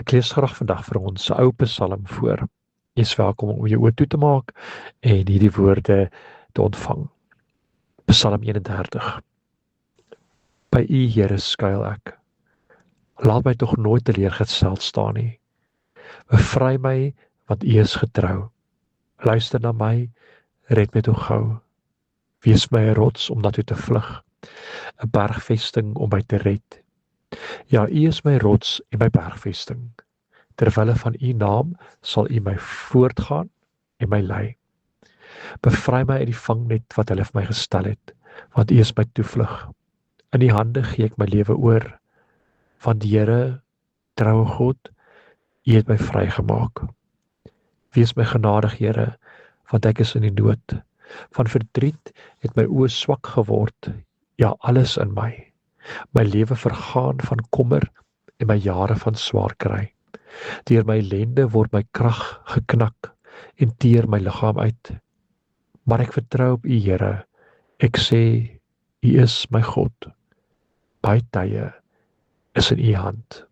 Ek lees graag vandag vir ons 'n ou Psalm voor. Jy is welkom om jou oë toe te maak en hierdie woorde te ontvang. Psalm 31. By U, Here, skuil ek. Laat my tog nooit teleurgesteld staan nie. Bevry my, want U is getrou. Luister na my, red my tog gou. Wees my 'n rots om na toe te vlug, 'n bergvesting om my te red. Ja, U is my rots en my bergvesting. Terwille van U naam sal U my voortgaan en my lei. Bevry my uit die vangnet wat hulle vir my gestel het, want U is my toevlug. In U hande gee ek my lewe oor, want die Here, troue God, U het my vrygemaak. Wees my genadig, Here, want ek is in die nood. Van verdriet het my oë swak geword, ja, alles in my. My lewe vergaan van kommer en my jare van swaar kry. Deur my ellende word my krag geknak en teer my liggaam uit. Maar ek vertrou op U, Here. Ek sê, U is my God. My tye is in U hand.